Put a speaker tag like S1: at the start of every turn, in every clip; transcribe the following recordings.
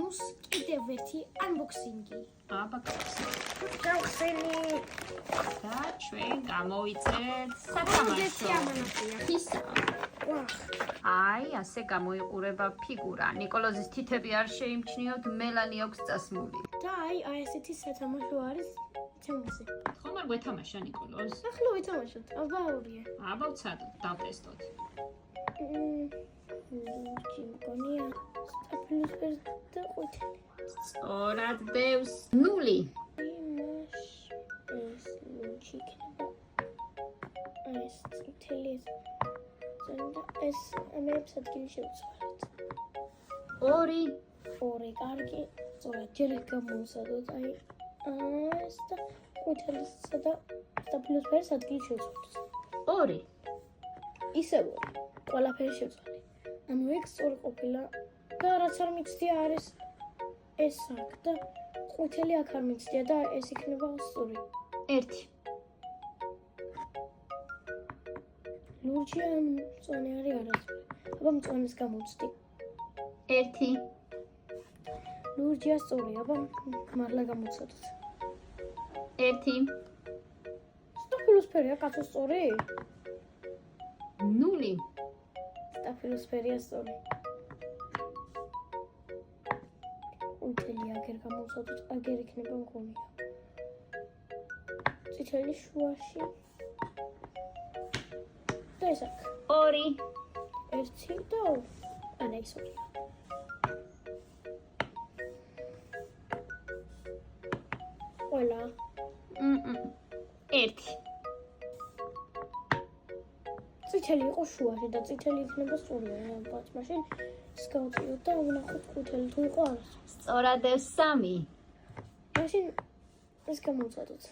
S1: გავს კიდევ ერთი unboxing-ი.
S2: გავხსენი და ჩვენ გამოვიწეთ სათამაშო.
S1: ფისა.
S2: აი, ასე გამოიყურება ფიგურა. ნიკოლოზის თითები არ შეიმჩნიოთ, მელანი აქვს წასმული.
S1: და აი ესეთი სათამაშო არის ჩემზე.
S2: ხომ არ გვეთამაშა ნიკოლოზ?
S1: ახლა ვითამაშოთ, აბა ორია.
S2: აბა ვცადოთ, დავტესტოთ.
S1: მგონია სტაფილოსფეროს და ყუთელი.
S2: სწორად დევს 0.
S1: იმას ეს ლუნჩი იქნება. ეს წითელი ზონდა ეს ამებს ადგილი შევცვალეთ.
S2: 2.
S1: კარგი. სწორად ჯერ გამოვსადოთ აი ეს და ყუთელისა და სტაფილოსფეროს ადგილი შევცვალეთ.
S2: 2.
S1: ისევე ყველაფერი შევცვალე. ანუ ეგ სწორი ყოფილა და რაც არ მიცდია არის ეს აქ და ყვითელი აქ არ მიცდია და ეს იქნება სწორი.
S2: 1.
S1: ლურჯი ან მწვანე არის არასწორი. აბა მწვანეს გამოვცდი.
S2: 1.
S1: ლურჯია სწორი, აბა მართლა გამოვცადოთ.
S2: 1.
S1: სტაფილოსფერია კაცო სწორი?
S2: 0.
S1: სტაფილოსფერია სწორი. ყვითელი აგერ გამოვცადოთ, აგერ იქნება მგონია. წითელი შუაში. და ეს აქ.
S2: 2.
S1: 1 და ანა ის ორი. ყველა
S2: 1.
S1: წითელი იყო შუაში და წითელი იქნება სწორია. ბაც მაშინ ის გავწიოთ და ვნახოთ ყვითელი თუ იყო არა.
S2: სწორად დევს 3.
S1: მაშინ ეს გამოვცადოთ.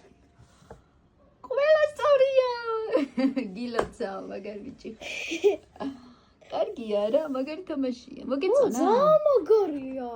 S2: ყველა სწორია. გილოცავ, მაგარ ბიჭი. კარგია რა, მაგარი თამაშია. მოგეწონა?
S1: მაგარია.